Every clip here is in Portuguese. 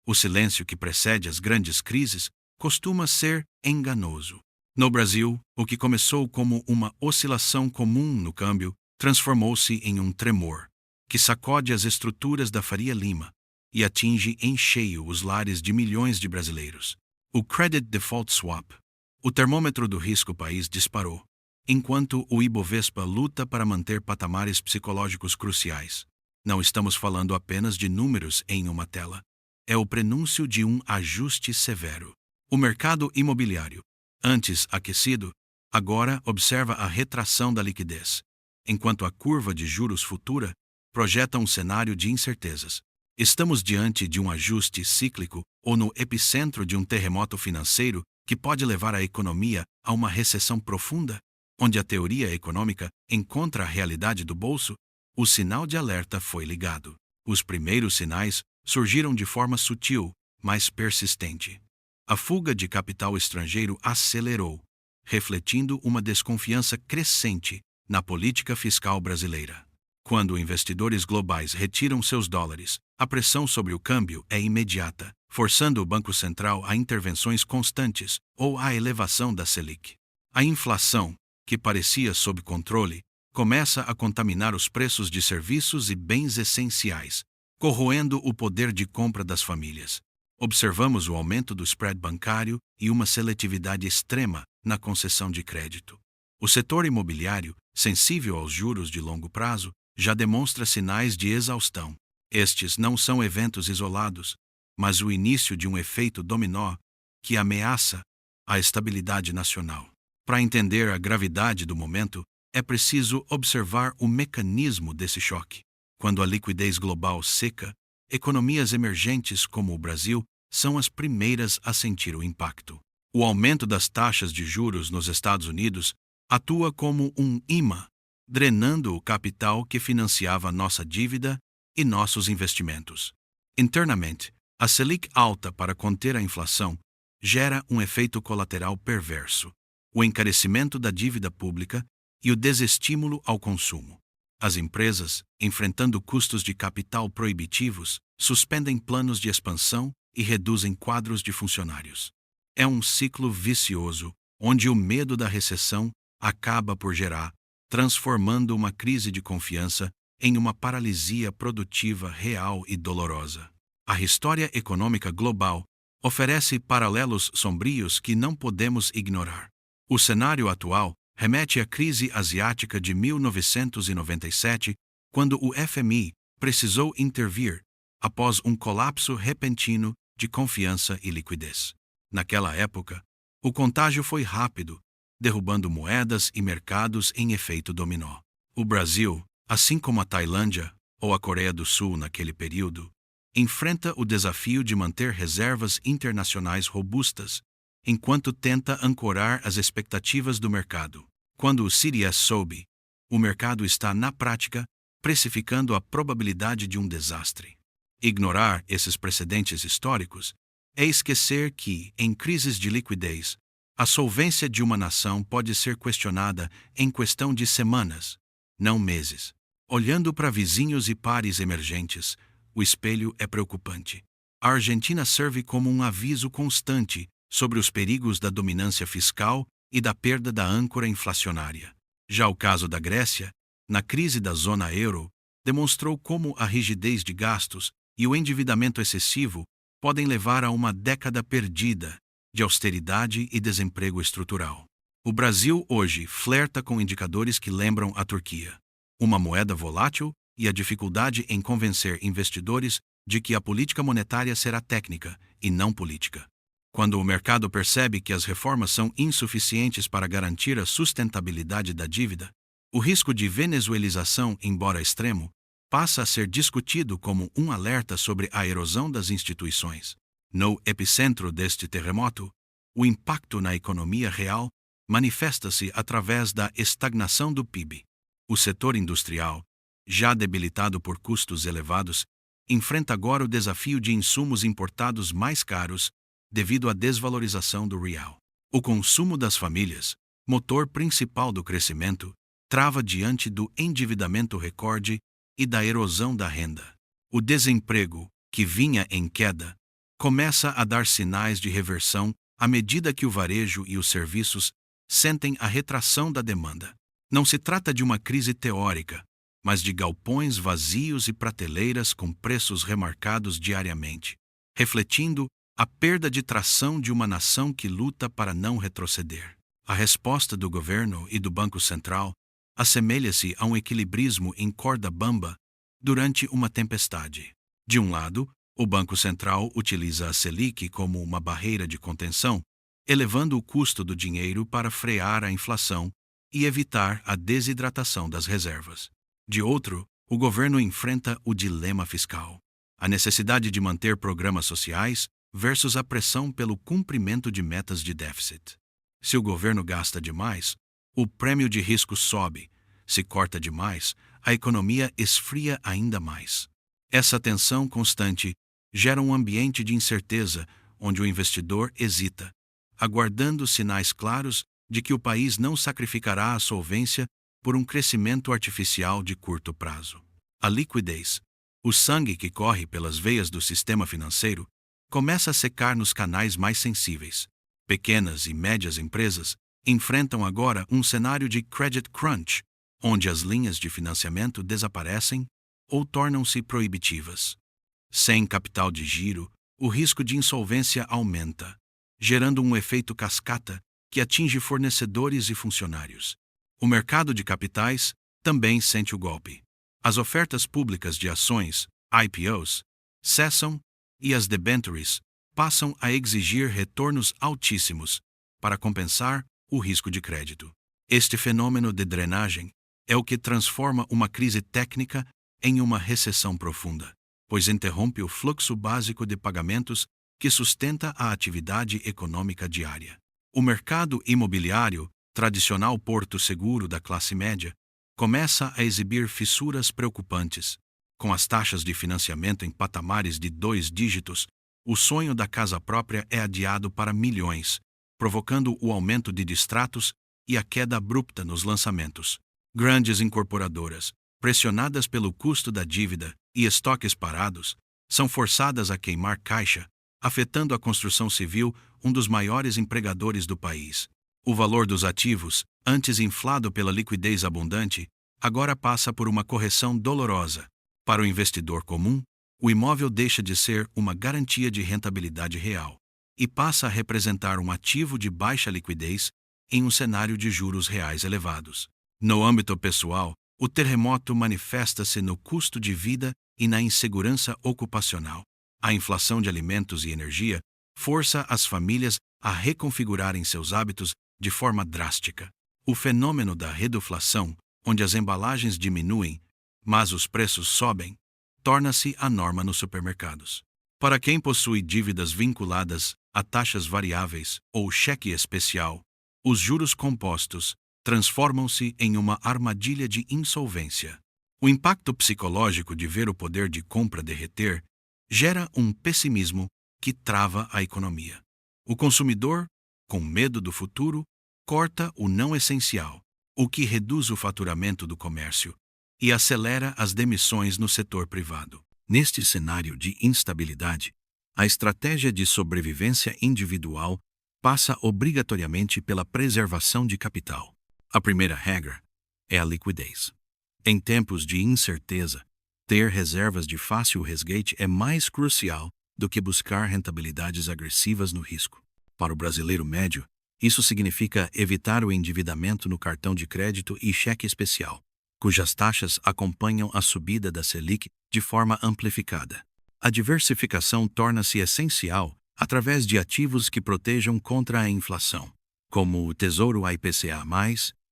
O silêncio que precede as grandes crises costuma ser enganoso. No Brasil, o que começou como uma oscilação comum no câmbio transformou-se em um tremor, que sacode as estruturas da Faria Lima e atinge em cheio os lares de milhões de brasileiros. O Credit Default Swap, o termômetro do risco país, disparou, enquanto o Ibovespa luta para manter patamares psicológicos cruciais. Não estamos falando apenas de números em uma tela. É o prenúncio de um ajuste severo. O mercado imobiliário, antes aquecido, agora observa a retração da liquidez, enquanto a curva de juros futura projeta um cenário de incertezas. Estamos diante de um ajuste cíclico ou no epicentro de um terremoto financeiro que pode levar a economia a uma recessão profunda, onde a teoria econômica encontra a realidade do bolso? O sinal de alerta foi ligado. Os primeiros sinais surgiram de forma sutil, mas persistente. A fuga de capital estrangeiro acelerou, refletindo uma desconfiança crescente na política fiscal brasileira. Quando investidores globais retiram seus dólares, a pressão sobre o câmbio é imediata, forçando o Banco Central a intervenções constantes ou à elevação da Selic. A inflação, que parecia sob controle, começa a contaminar os preços de serviços e bens essenciais, corroendo o poder de compra das famílias. Observamos o aumento do spread bancário e uma seletividade extrema na concessão de crédito. O setor imobiliário, sensível aos juros de longo prazo, já demonstra sinais de exaustão. Estes não são eventos isolados, mas o início de um efeito dominó que ameaça a estabilidade nacional. Para entender a gravidade do momento, é preciso observar o mecanismo desse choque. Quando a liquidez global seca, economias emergentes como o Brasil são as primeiras a sentir o impacto. O aumento das taxas de juros nos Estados Unidos atua como um imã, drenando o capital que financiava nossa dívida e nossos investimentos. Internamente, a Selic alta para conter a inflação gera um efeito colateral perverso: o encarecimento da dívida pública e o desestímulo ao consumo. As empresas, enfrentando custos de capital proibitivos, suspendem planos de expansão e reduzem quadros de funcionários. É um ciclo vicioso, onde o medo da recessão acaba por gerar, transformando uma crise de confiança em uma paralisia produtiva real e dolorosa. A história econômica global oferece paralelos sombrios que não podemos ignorar. O cenário atual remete à crise asiática de 1997, quando o FMI precisou intervir após um colapso repentino de confiança e liquidez. Naquela época, o contágio foi rápido, derrubando moedas e mercados em efeito dominó. O Brasil, assim como a Tailândia ou a Coreia do Sul naquele período, enfrenta o desafio de manter reservas internacionais robustas, enquanto tenta ancorar as expectativas do mercado. Quando o CDS sobe, o mercado está, na prática, precificando a probabilidade de um desastre. Ignorar esses precedentes históricos é esquecer que, em crises de liquidez, a solvência de uma nação pode ser questionada em questão de semanas, não meses. Olhando para vizinhos e pares emergentes, o espelho é preocupante. A Argentina serve como um aviso constante sobre os perigos da dominância fiscal e da perda da âncora inflacionária. Já o caso da Grécia, na crise da zona euro, demonstrou como a rigidez de gastos e o endividamento excessivo podem levar a uma década perdida de austeridade e desemprego estrutural. O Brasil hoje flerta com indicadores que lembram a Turquia: uma moeda volátil e a dificuldade em convencer investidores de que a política monetária será técnica e não política. Quando o mercado percebe que as reformas são insuficientes para garantir a sustentabilidade da dívida, o risco de venezuelização, embora extremo, passa a ser discutido como um alerta sobre a erosão das instituições. No epicentro deste terremoto, o impacto na economia real manifesta-se através da estagnação do PIB. O setor industrial, já debilitado por custos elevados, enfrenta agora o desafio de insumos importados mais caros devido à desvalorização do real. O consumo das famílias, motor principal do crescimento, trava diante do endividamento recorde e da erosão da renda. O desemprego, que vinha em queda, começa a dar sinais de reversão à medida que o varejo e os serviços sentem a retração da demanda. Não se trata de uma crise teórica, mas de galpões vazios e prateleiras com preços remarcados diariamente, refletindo a perda de tração de uma nação que luta para não retroceder. A resposta do governo e do Banco Central assemelha-se a um equilibrismo em corda bamba durante uma tempestade. De um lado, o Banco Central utiliza a Selic como uma barreira de contenção, elevando o custo do dinheiro para frear a inflação e evitar a desidratação das reservas. De outro, o governo enfrenta o dilema fiscal, a necessidade de manter programas sociais versus a pressão pelo cumprimento de metas de déficit. Se o governo gasta demais, o prêmio de risco sobe. Se corta demais, a economia esfria ainda mais. Essa tensão constante gera um ambiente de incerteza onde o investidor hesita, aguardando sinais claros de que o país não sacrificará a solvência por um crescimento artificial de curto prazo. A liquidez, o sangue que corre pelas veias do sistema financeiro, começa a secar nos canais mais sensíveis. Pequenas e médias empresas enfrentam agora um cenário de credit crunch, onde as linhas de financiamento desaparecem ou tornam-se proibitivas. Sem capital de giro, o risco de insolvência aumenta, gerando um efeito cascata que atinge fornecedores e funcionários. O mercado de capitais também sente o golpe. As ofertas públicas de ações, IPOs, cessam e as debentures passam a exigir retornos altíssimos para compensar o risco de crédito. Este fenômeno de drenagem é o que transforma uma crise técnica em uma recessão profunda, pois interrompe o fluxo básico de pagamentos que sustenta a atividade econômica diária. O mercado imobiliário, tradicional porto seguro da classe média, começa a exibir fissuras preocupantes. Com as taxas de financiamento em patamares de 2 dígitos, o sonho da casa própria é adiado para milhões, provocando o aumento de distratos e a queda abrupta nos lançamentos. Grandes incorporadoras, pressionadas pelo custo da dívida e estoques parados, são forçadas a queimar caixa, afetando a construção civil, um dos maiores empregadores do país. O valor dos ativos, antes inflado pela liquidez abundante, agora passa por uma correção dolorosa. Para o investidor comum, o imóvel deixa de ser uma garantia de rentabilidade real e passa a representar um ativo de baixa liquidez em um cenário de juros reais elevados. No âmbito pessoal, o terremoto manifesta-se no custo de vida e na insegurança ocupacional. A inflação de alimentos e energia força as famílias a reconfigurarem seus hábitos de forma drástica. O fenômeno da reduflação, onde as embalagens diminuem, mas os preços sobem, torna-se a norma nos supermercados. Para quem possui dívidas vinculadas a taxas variáveis ou cheque especial, os juros compostos transformam-se em uma armadilha de insolvência. O impacto psicológico de ver o poder de compra derreter gera um pessimismo que trava a economia. O consumidor, com medo do futuro, corta o não essencial, o que reduz o faturamento do comércio e acelera as demissões no setor privado. Neste cenário de instabilidade, a estratégia de sobrevivência individual passa obrigatoriamente pela preservação de capital. A primeira regra é a liquidez. Em tempos de incerteza, ter reservas de fácil resgate é mais crucial do que buscar rentabilidades agressivas no risco. Para o brasileiro médio, isso significa evitar o endividamento no cartão de crédito e cheque especial, cujas taxas acompanham a subida da Selic de forma amplificada. A diversificação torna-se essencial através de ativos que protejam contra a inflação, como o Tesouro IPCA+,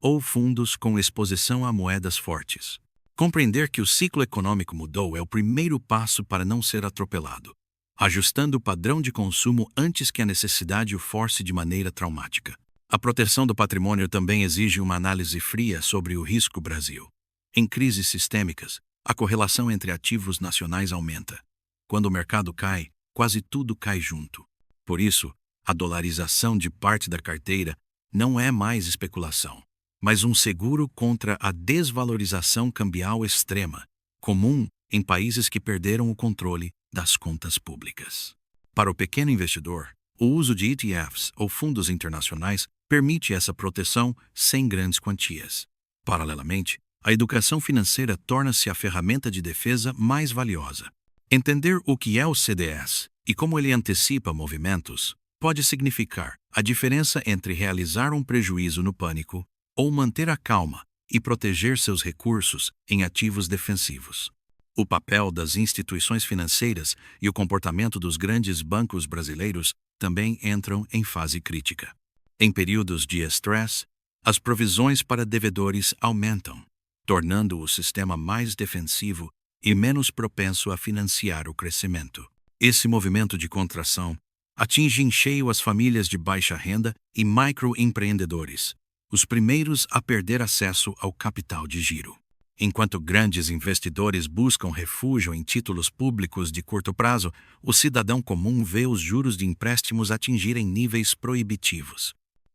ou fundos com exposição a moedas fortes. Compreender que o ciclo econômico mudou é o primeiro passo para não ser atropelado, ajustando o padrão de consumo antes que a necessidade o force de maneira traumática. A proteção do patrimônio também exige uma análise fria sobre o risco Brasil. Em crises sistêmicas, a correlação entre ativos nacionais aumenta. Quando o mercado cai, quase tudo cai junto. Por isso, a dolarização de parte da carteira não é mais especulação, mas um seguro contra a desvalorização cambial extrema, comum em países que perderam o controle das contas públicas. Para o pequeno investidor, o uso de ETFs ou fundos internacionais permite essa proteção sem grandes quantias. Paralelamente, a educação financeira torna-se a ferramenta de defesa mais valiosa. Entender o que é o CDS e como ele antecipa movimentos pode significar a diferença entre realizar um prejuízo no pânico ou manter a calma e proteger seus recursos em ativos defensivos. O papel das instituições financeiras e o comportamento dos grandes bancos brasileiros também entram em fase crítica. Em períodos de estresse, as provisões para devedores aumentam, tornando o sistema mais defensivo e menos propenso a financiar o crescimento. Esse movimento de contração atinge em cheio as famílias de baixa renda e microempreendedores, os primeiros a perder acesso ao capital de giro. Enquanto grandes investidores buscam refúgio em títulos públicos de curto prazo, o cidadão comum vê os juros de empréstimos atingirem níveis proibitivos.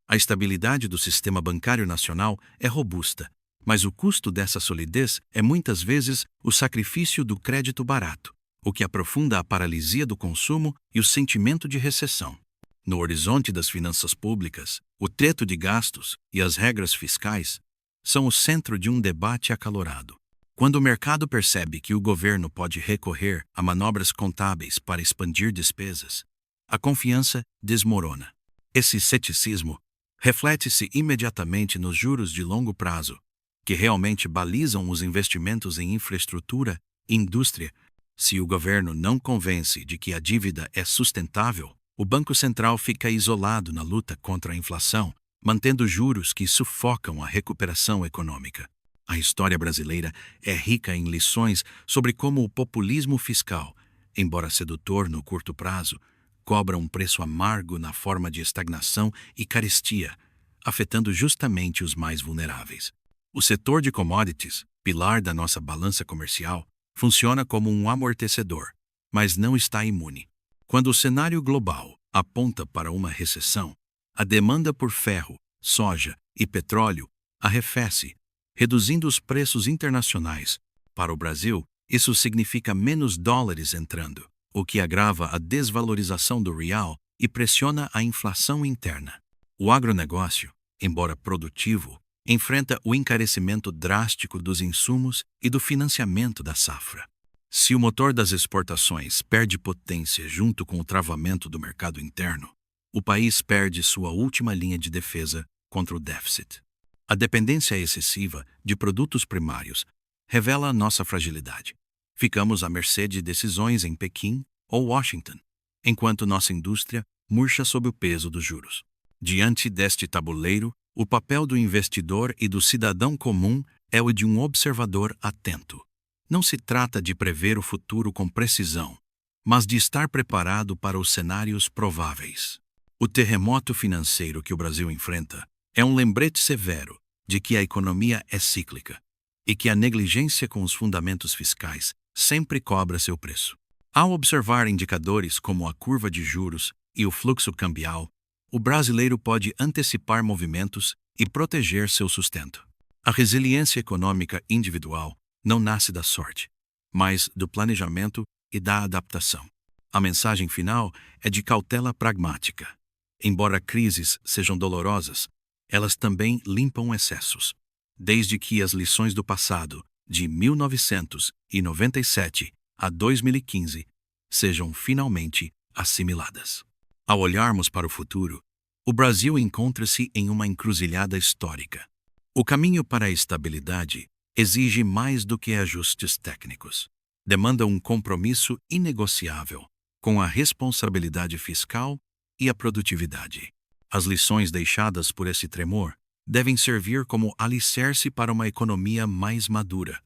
A estabilidade do sistema bancário nacional é robusta, mas o custo dessa solidez é muitas vezes o sacrifício do crédito barato, o que aprofunda a paralisia do consumo e o sentimento de recessão. No horizonte das finanças públicas, o teto de gastos e as regras fiscais são o centro de um debate acalorado. Quando o mercado percebe que o governo pode recorrer a manobras contábeis para expandir despesas, a confiança desmorona. Esse ceticismo reflete-se imediatamente nos juros de longo prazo, que realmente balizam os investimentos em infraestrutura e indústria. Se o governo não convence de que a dívida é sustentável, o Banco Central fica isolado na luta contra a inflação, mantendo juros que sufocam a recuperação econômica. A história brasileira é rica em lições sobre como o populismo fiscal, embora sedutor no curto prazo, cobra um preço amargo na forma de estagnação e carestia, afetando justamente os mais vulneráveis. O setor de commodities, pilar da nossa balança comercial, funciona como um amortecedor, mas não está imune. Quando o cenário global aponta para uma recessão, a demanda por ferro, soja e petróleo arrefece, reduzindo os preços internacionais. Para o Brasil, isso significa menos dólares entrando, o que agrava a desvalorização do real e pressiona a inflação interna. O agronegócio, embora produtivo, enfrenta o encarecimento drástico dos insumos e do financiamento da safra. Se o motor das exportações perde potência junto com o travamento do mercado interno, o país perde sua última linha de defesa contra o déficit. A dependência excessiva de produtos primários revela nossa fragilidade. Ficamos à mercê de decisões em Pequim ou Washington, enquanto nossa indústria murcha sob o peso dos juros. Diante deste tabuleiro, o papel do investidor e do cidadão comum é o de um observador atento. Não se trata de prever o futuro com precisão, mas de estar preparado para os cenários prováveis. O terremoto financeiro que o Brasil enfrenta é um lembrete severo de que a economia é cíclica e que a negligência com os fundamentos fiscais sempre cobra seu preço. Ao observar indicadores como a curva de juros e o fluxo cambial, o brasileiro pode antecipar movimentos e proteger seu sustento. A resiliência econômica individual não nasce da sorte, mas do planejamento e da adaptação. A mensagem final é de cautela pragmática. Embora crises sejam dolorosas, elas também limpam excessos, desde que as lições do passado, de 1997 a 2015, sejam finalmente assimiladas. Ao olharmos para o futuro, o Brasil encontra-se em uma encruzilhada histórica. O caminho para a estabilidade exige mais do que ajustes técnicos. Demanda um compromisso inegociável com a responsabilidade fiscal e a produtividade. As lições deixadas por esse tremor devem servir como alicerce para uma economia mais madura,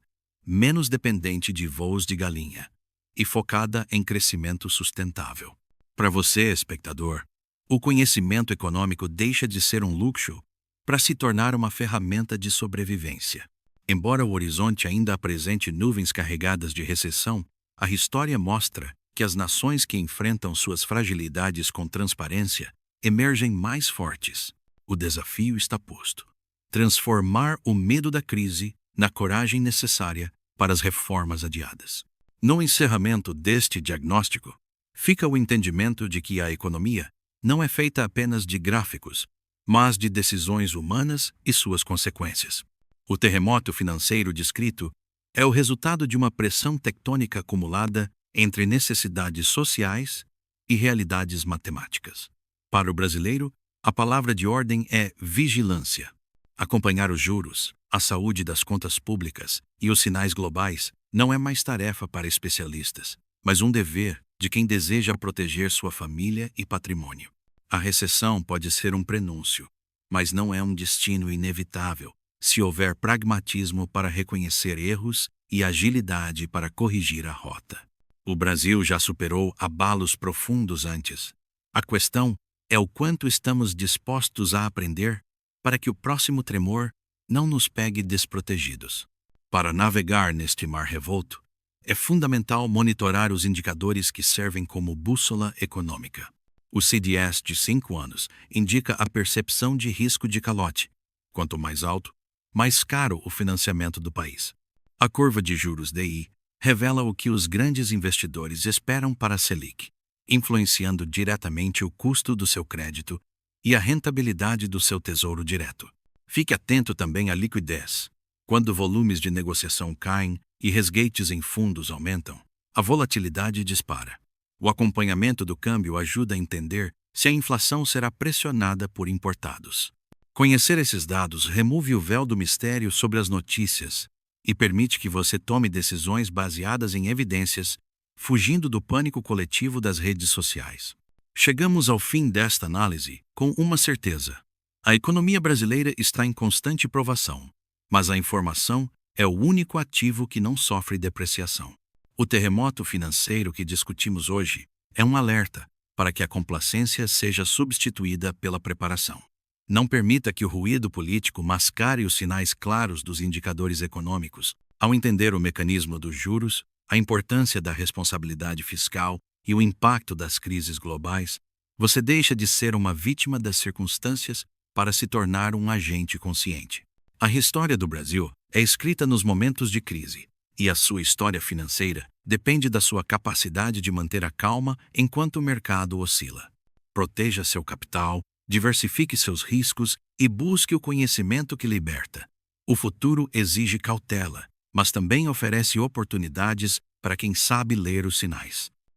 menos dependente de voos de galinha e focada em crescimento sustentável. Para você, espectador, o conhecimento econômico deixa de ser um luxo para se tornar uma ferramenta de sobrevivência. Embora o horizonte ainda apresente nuvens carregadas de recessão, a história mostra que as nações que enfrentam suas fragilidades com transparência emergem mais fortes. O desafio está posto: transformar o medo da crise na coragem necessária para as reformas adiadas. No encerramento deste diagnóstico, fica o entendimento de que a economia não é feita apenas de gráficos, mas de decisões humanas e suas consequências. O terremoto financeiro descrito é o resultado de uma pressão tectônica acumulada entre necessidades sociais e realidades matemáticas. Para o brasileiro, a palavra de ordem é vigilância. Acompanhar os juros, a saúde das contas públicas e os sinais globais não é mais tarefa para especialistas, mas um dever de quem deseja proteger sua família e patrimônio. A recessão pode ser um prenúncio, mas não é um destino inevitável se houver pragmatismo para reconhecer erros e agilidade para corrigir a rota. O Brasil já superou abalos profundos antes. A questão é o quanto estamos dispostos a aprender para que o próximo tremor não nos pegue desprotegidos. Para navegar neste mar revolto, é fundamental monitorar os indicadores que servem como bússola econômica. O CDS de 5 anos indica a percepção de risco de calote. Quanto mais alto, mais caro o financiamento do país. A curva de juros DI revela o que os grandes investidores esperam para a Selic, influenciando diretamente o custo do seu crédito e a rentabilidade do seu tesouro direto. Fique atento também à liquidez. Quando volumes de negociação caem e resgates em fundos aumentam, a volatilidade dispara. O acompanhamento do câmbio ajuda a entender se a inflação será pressionada por importados. Conhecer esses dados remove o véu do mistério sobre as notícias e permite que você tome decisões baseadas em evidências, fugindo do pânico coletivo das redes sociais. Chegamos ao fim desta análise com uma certeza: a economia brasileira está em constante provação, mas a informação é o único ativo que não sofre depreciação. O terremoto financeiro que discutimos hoje é um alerta para que a complacência seja substituída pela preparação. Não permita que o ruído político mascare os sinais claros dos indicadores econômicos. Ao entender o mecanismo dos juros, a importância da responsabilidade fiscal e o impacto das crises globais, você deixa de ser uma vítima das circunstâncias para se tornar um agente consciente. A história do Brasil é escrita nos momentos de crise, e a sua história financeira depende da sua capacidade de manter a calma enquanto o mercado oscila. Proteja seu capital, diversifique seus riscos e busque o conhecimento que liberta. O futuro exige cautela, mas também oferece oportunidades para quem sabe ler os sinais.